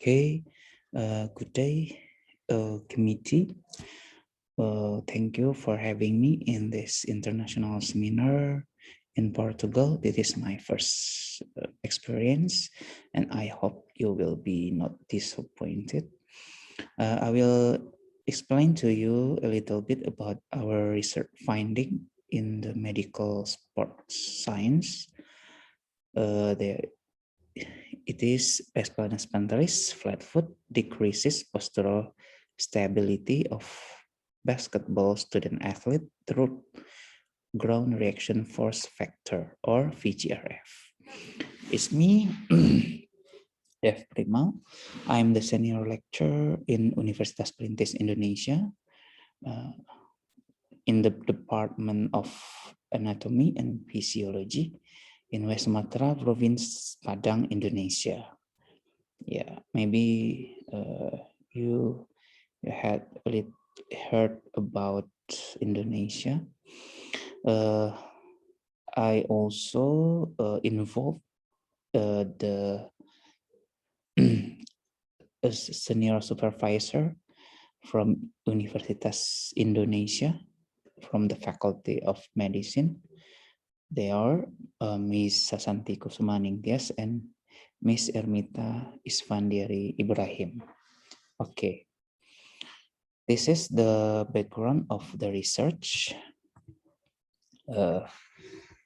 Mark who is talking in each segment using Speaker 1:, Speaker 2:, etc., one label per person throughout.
Speaker 1: Okay, good day, committee. Thank you for having me in this international seminar in Portugal. This is my first experience, and I hope you will be not disappointed. I will explain to you a little bit about our research finding in the medical sports science. It is Pesplanus pantalis, flat foot, decreases postural stability of basketball student athlete through ground reaction force factor or VGRF. It's me, F. Primal. I'm the senior lecturer in Universitas Perintis Indonesia in the Department of Anatomy and Physiology in West Sumatra Province, Padang, Indonesia. Yeah, maybe you had heard about Indonesia. I also involved the senior supervisor from Universitas Indonesia from the Faculty of Medicine. They are Ms. Sasanti Kusumaningtyas and Miss Ermita Isfandiari Ibrahim. Okay, this is the background of the research.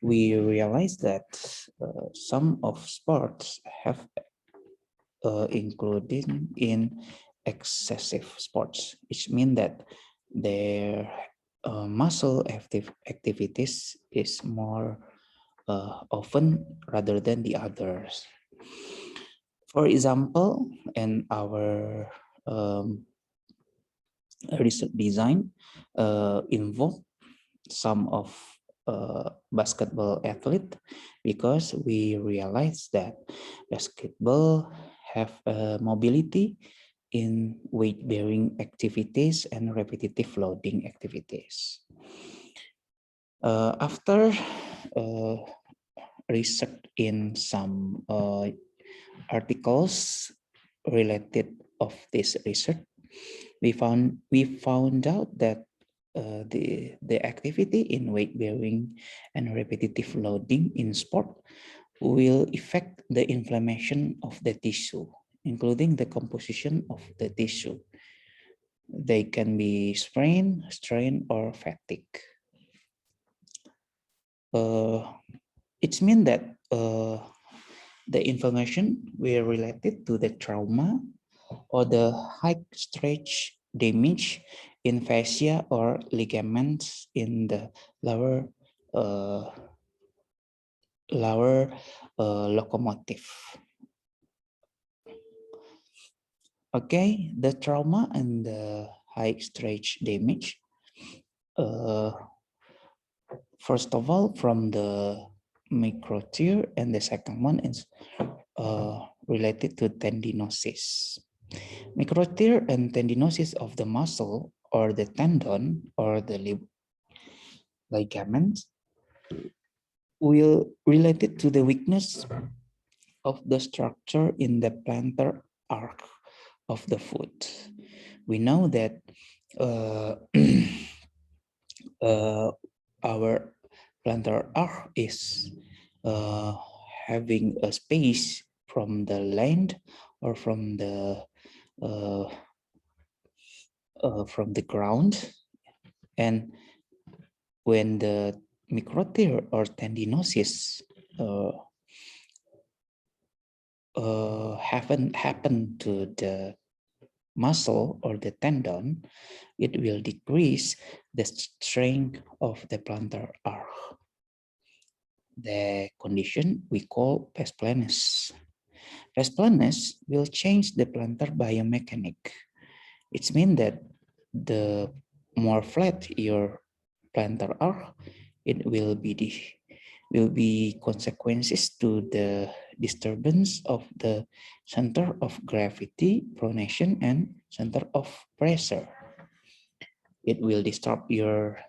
Speaker 1: We realized that some of sports have including in excessive sports, which means that their muscle activities is more often rather than the others. For example, in our research design involved some of basketball athlete because we realized that basketball have mobility in weight-bearing activities and repetitive loading activities. After research in some articles related of this research, we found out that the activity in weight bearing and repetitive loading in sport will affect the inflammation of the tissue, including the composition of the tissue. They can be sprain, strain, or fatigue. It means that the inflammation will related to the trauma or the high stretch damage in fascia or ligaments in the lower locomotive. Okay, the trauma and the high stretch damage. First of all, from the micro tear, and the second one is related to tendinosis. Micro tear and tendinosis of the muscle or the tendon or the ligaments will related to the weakness of the structure in the plantar arc of the foot. We know that our plantar arc is having a space from the land or from the ground, and when the micro tear or tendinosis haven't happened to the muscle or the tendon, it will decrease the strength of the plantar arc. The condition we call pes planus. Pes planus will change the plantar biomechanic. It means that the more flat your plantar arc, it will be consequences to the disturbance of the center of gravity, pronation, and center of pressure. It will disturb your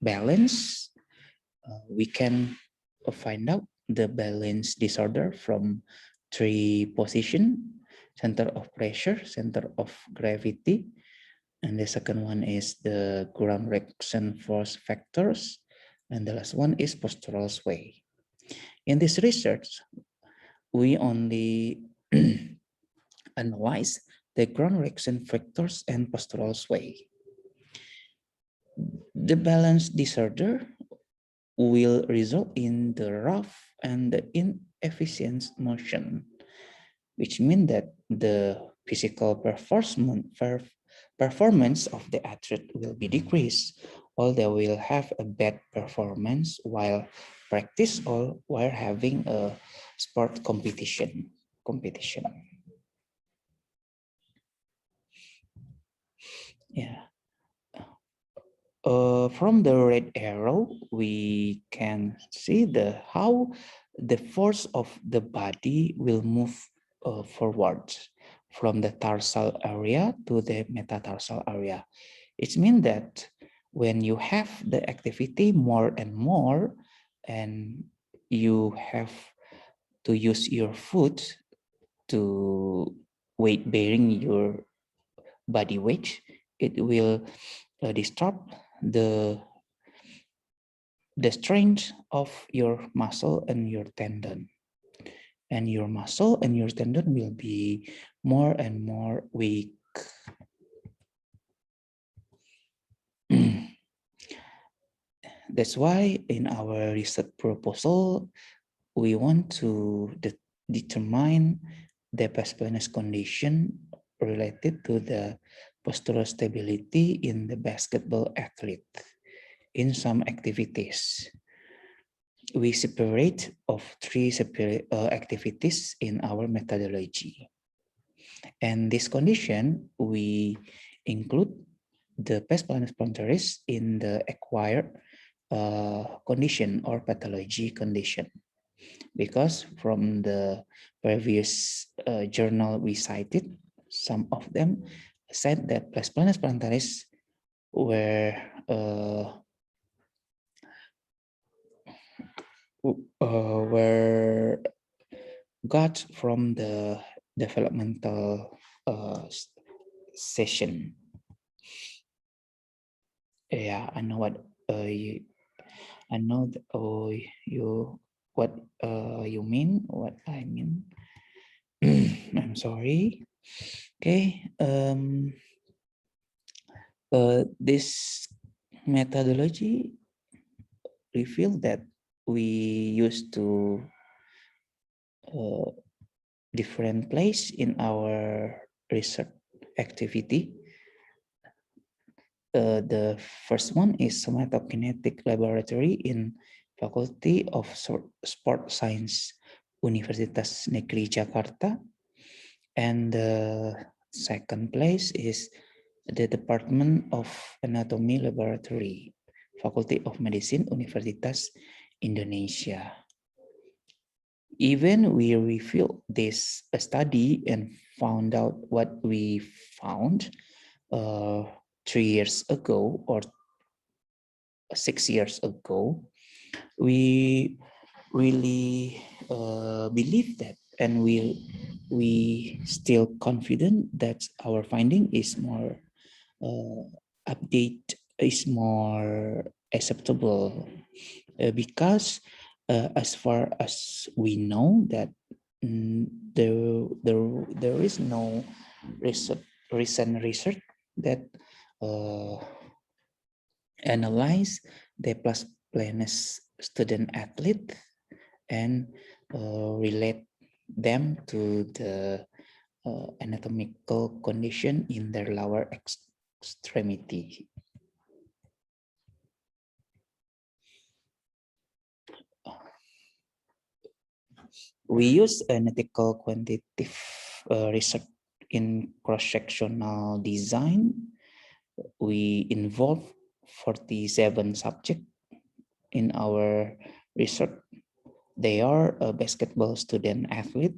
Speaker 1: balance. We can find out the balance disorder from 3 positions: center of pressure, center of gravity, and the second one is the ground reaction force factors, and the last one is postural sway. In this research, we only analyze the ground reaction factors and postural sway. The balance disorder will result in the rough and the inefficient motion, which means that the physical performance of the athlete will be decreased, or they will have a bad performance while practice or while having a sport competition. Yeah. From the red arrow, we can see how the force of the body will move forward from the tarsal area to the metatarsal area. It means that when you have the activity more and more, and you have to use your foot to weight bearing your body weight, it will disturb the strength of your muscle and your tendon, and your muscle and your tendon will be more and more weak. That's why in our research proposal, we want to determine the pes planus condition related to the postural stability in the basketball athlete. In some activities, we separate of three activities in our methodology. And this condition, we include the pes planus pontoris in the acquired condition or pathology condition, because from the previous journal we cited, some of them said that pes planus plantaris were got from the developmental session. Yeah, I know what I know what you mean, what I mean. I'm sorry. Okay. This methodology revealed that we used to different place in our research activity. The first one is somatokinetic laboratory in Faculty of Sport Science, Universitas Negeri Jakarta. And the second place is the Department of Anatomy Laboratory, Faculty of Medicine, Universitas Indonesia. Even we reviewed this study and found out what we found 3 years ago or 6 years ago, we really believe that, and we still confident that our finding is more update, is more acceptable, because as far as we know that there is no recent research that analyze the pes planus student athlete and relate them to the anatomical condition in their lower extremity. We use analytical quantitative research in cross-sectional design. We involve 47 subjects in our research. They are a basketball student athlete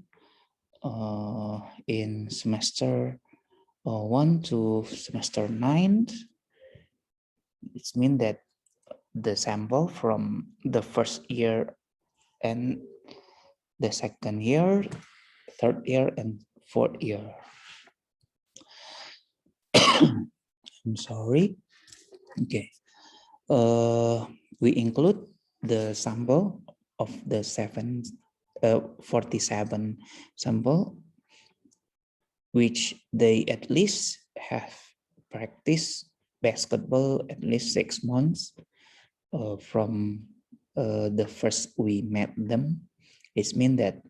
Speaker 1: in semester 1 to semester 9. It means that the sample from the first year and the second year, third year, and 4th year. I'm sorry. Okay. We include the sample of the 47 sample, which they at least have practiced basketball at least 6 months from the first we met them. It means that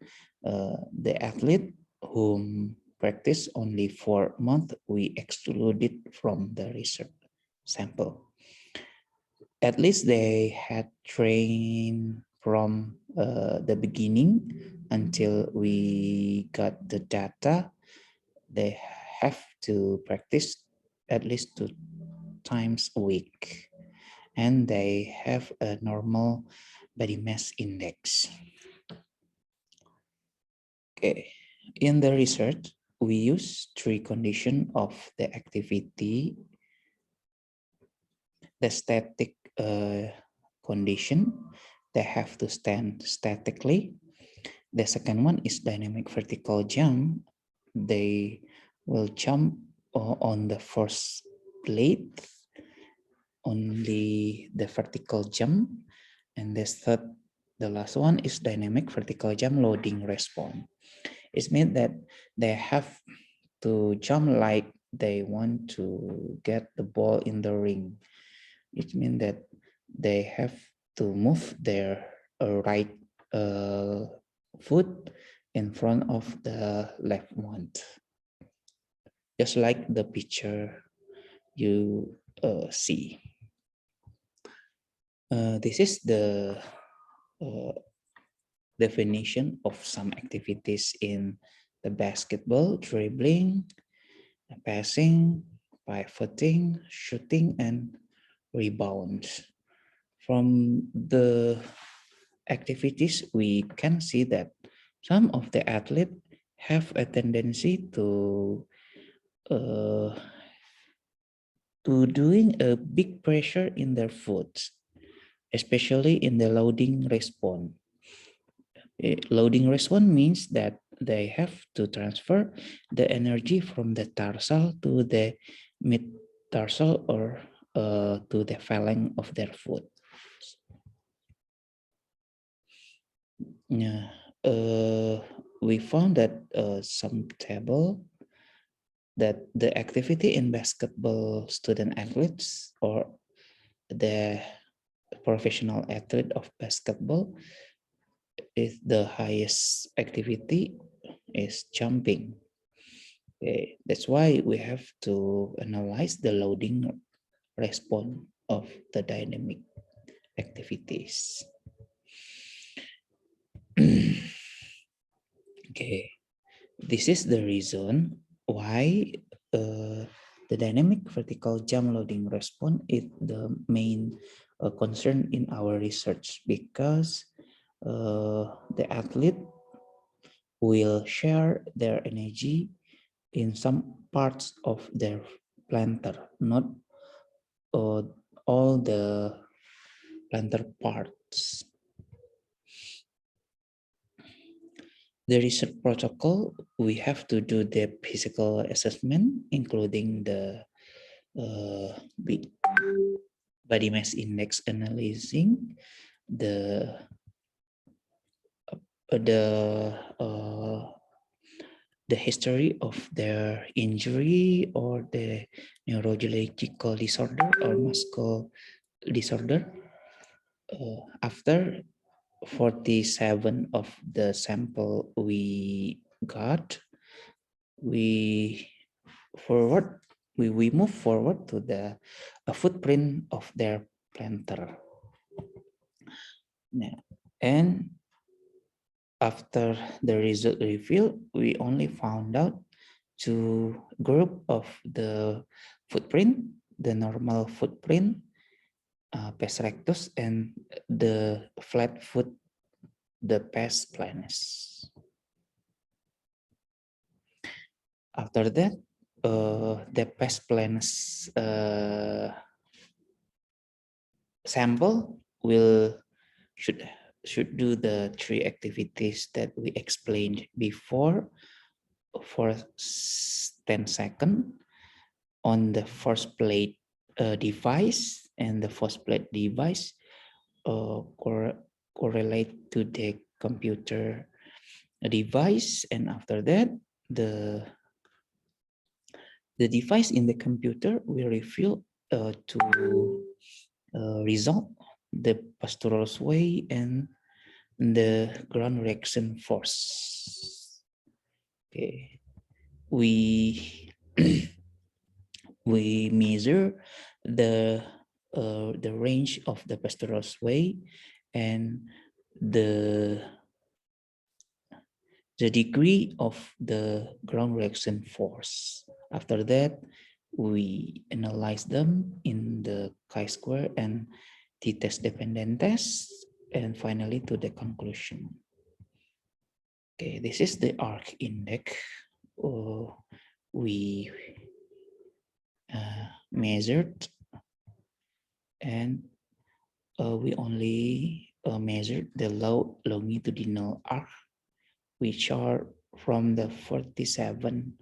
Speaker 1: the athlete whom practice only 4 months, we excluded from the research sample. At least they had trained from the beginning until we got the data. They have to practice at least 2 times a week, and they have a normal body mass index. Okay, in the research, we use 3 conditions of the activity: the static condition, they have to stand statically. The second one is dynamic vertical jump. They will jump on the first plate, only the vertical jump. And the last one is dynamic vertical jump loading response. It means that they have to jump like they want to get the ball in the ring. It means that they have to move their right foot in front of the left one, just like the picture you see. This is the definition of some activities in the basketball: dribbling, passing, pivoting, shooting, and rebounds. From the activities, we can see that some of the athletes have a tendency to doing a big pressure in their foot, especially in the loading response. Loading response means that they have to transfer the energy from the tarsal to the mid-tarsal or to the phalanx of their foot. Yeah, we found that some table that the activity in basketball student athletes or the professional athlete of basketball is the highest activity is jumping. Okay, that's why we have to analyze the loading response of the dynamic activities. Okay, this is the reason why the dynamic vertical jump loading response is the main concern in our research, because the athlete will share their energy in some parts of their plantar, not all the plantar parts. The research protocol, we have to do the physical assessment, including the body mass index analyzing, the history of their injury or the neurological disorder or muscle disorder. After 47 of the sample we got, we move forward to the footprint of their plantar. And after the result reveal, we only found out 2 group of the footprint: the normal footprint, pes rectus, and the flat foot, the pes planus. After that, the pes planus sample should do the 3 activities that we explained before. for 10 seconds on the first plate device, and the first plate device correlate to the computer device, and after that the device in the computer will reveal to result the postural sway and the ground reaction force. Okay, we we measure the range of the postural sway and the degree of the ground reaction force. After that, we analyze them in the chi-square and t-test dependent test, and finally to the conclusion. Okay, this is the arc index we measured, and we only measured the low longitudinal arc, which are from the 47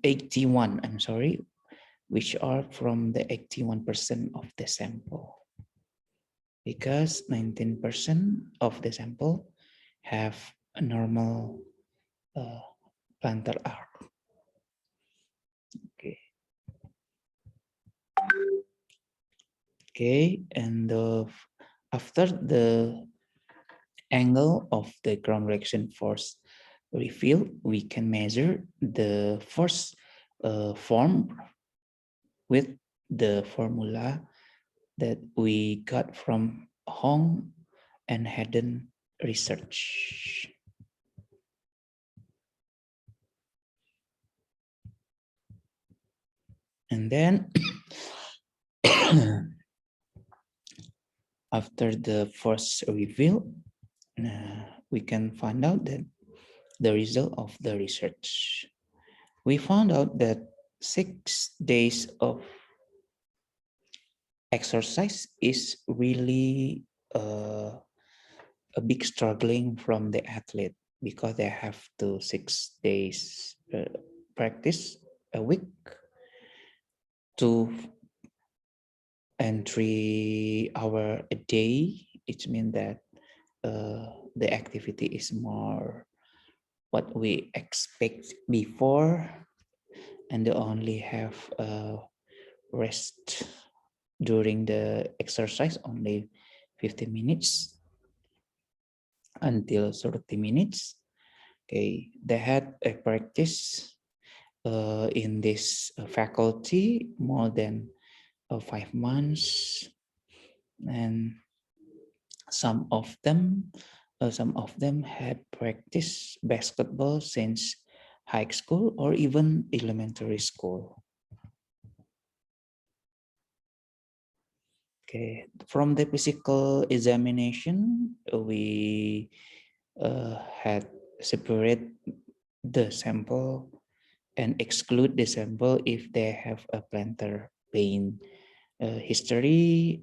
Speaker 1: 81, I'm sorry, which are from the 81% of the sample, because 19% of the sample have a normal plantar arc. Okay. Okay, and after the angle of the ground reaction force reveal, we can measure the force form with the formula that we got from Hong and Haddon research. And then after the first reveal, we can find out that the result of the research. We found out that 6 days of exercise is really a big struggling from the athlete, because they have to 6 days practice a week, 2 and 3 hours a day. It means that the activity is more what we expect before, and they only have rest during the exercise only 15 minutes until 30 minutes. Okay, they had a practice in this faculty more than 5 months, and some of them had practiced basketball since high school or even elementary school. Okay, from the physical examination, we had separate the sample and exclude the sample if they have a plantar pain history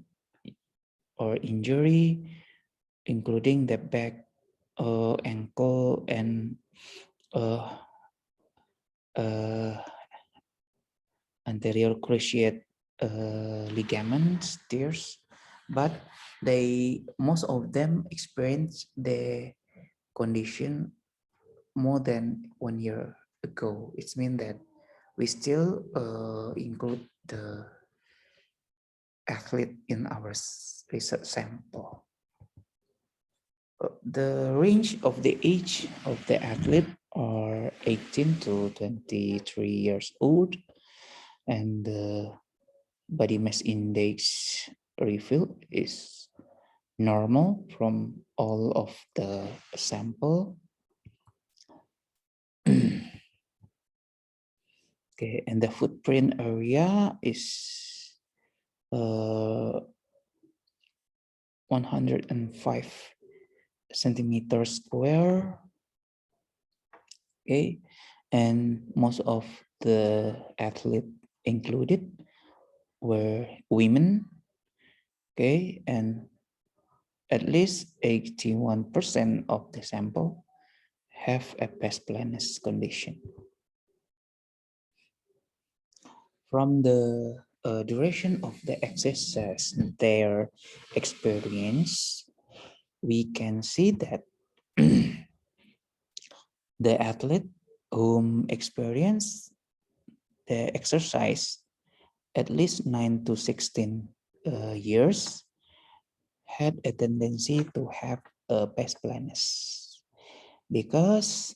Speaker 1: or injury, including the back, ankle, and anterior cruciate ligaments tears, but most of them experience the condition more than 1 year ago. It means that we still include the athlete in our research sample. The range of the age of the athlete are 18 to 23 years old, and the body mass index reveal is normal from all of the sample. Okay, and the footprint area is 105 centimeters square. Okay, and most of the athletes included were women. Okay, and at least 81% of the sample have a past planus condition. From the duration of the exercise, their experience, we can see that the athlete whom experienced the exercise at least 9 to 16 years had a tendency to have a past planus because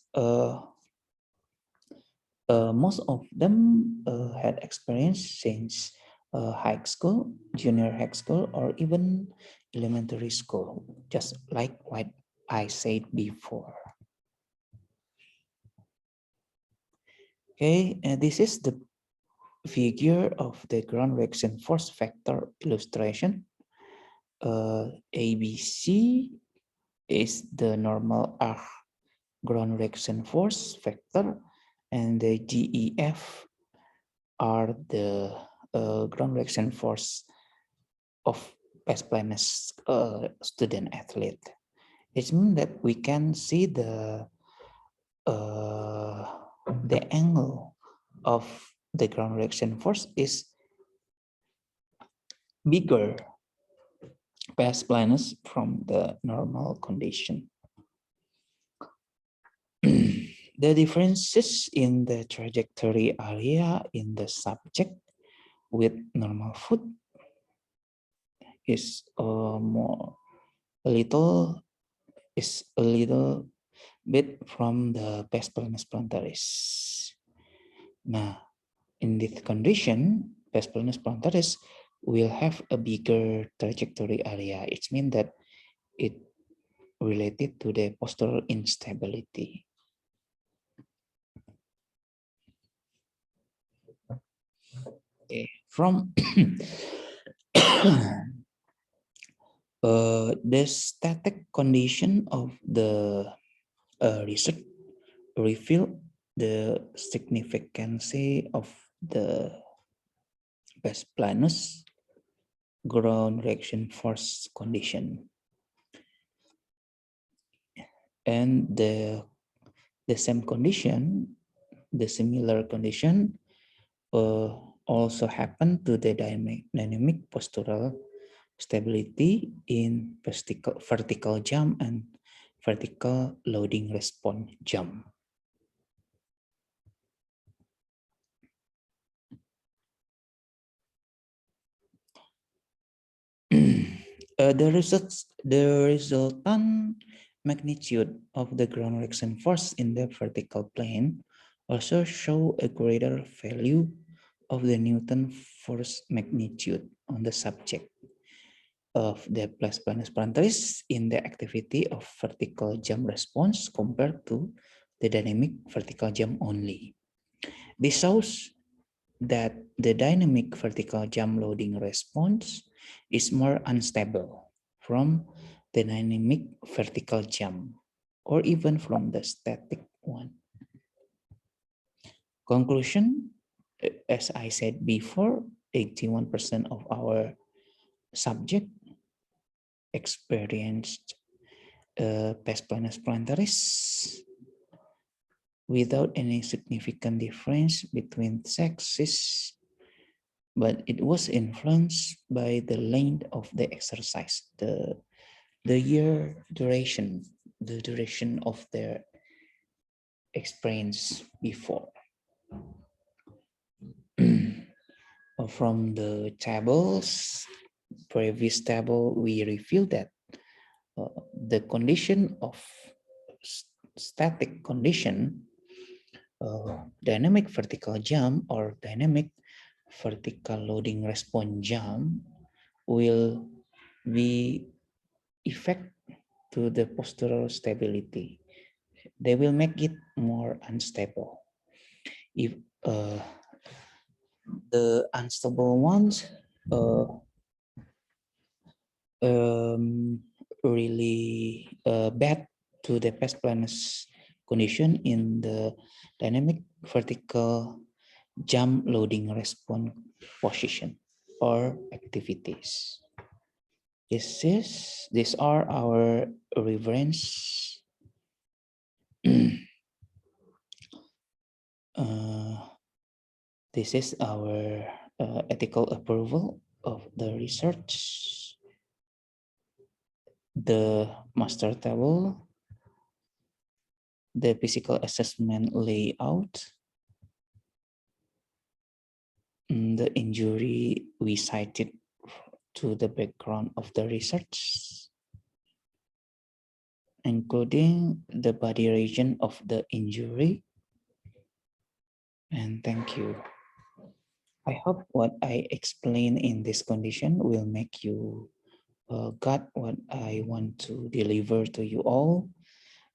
Speaker 1: most of them had experience since high school, junior high school, or even elementary school, just like what I said before. Okay, this is the figure of the ground reaction force factor illustration. ABC is the normal arc ground reaction force factor, and the GEF are the ground reaction force of past planus student athlete. It means that we can see the angle of the ground reaction force is bigger past planus from the normal condition. The differences in the trajectory area in the subject with normal foot is a little bit from the past planus plantaris. Now, in this condition, past planus plantaris will have a bigger trajectory area. It means that it related to the postural instability. Okay. From the static condition of the research reveal the significance of the past planus ground reaction force condition, and the same condition, the similar condition also happen to the dynamic postural stability in vertical jump and vertical loading response jump. The resultant magnitude of the ground reaction force in the vertical plane also show a greater value of the Newton force magnitude on the subject of the past planus plantaris in the activity of vertical jump response compared to the dynamic vertical jump only. This shows that the dynamic vertical jump loading response is more unstable from the dynamic vertical jump or even from the static one. Conclusion, as I said before, 81% of our subject experienced past planus plantaris without any significant difference between sexes, but it was influenced by the length of the exercise, the year duration, the duration of their experience before. From the tables, previous table, we revealed that the condition of static condition, dynamic vertical jump or dynamic vertical loading response jump will be effect to the postural stability. They will make it more unstable. If the unstable ones really bad to the past planus condition in the dynamic vertical jump loading response position or activities. These are our reference This is our ethical approval of the research, the master table, the physical assessment layout, the injury we cited to the background of the research, including the body region of the injury. And thank you. I hope what I explain in this condition will make you got what I want to deliver to you all.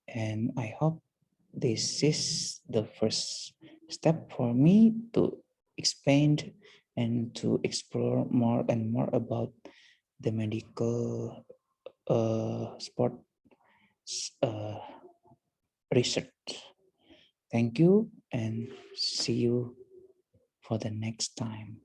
Speaker 1: And I hope this is the first step for me to expand and to explore more and more about the medical sport research. Thank you and see you for the next time.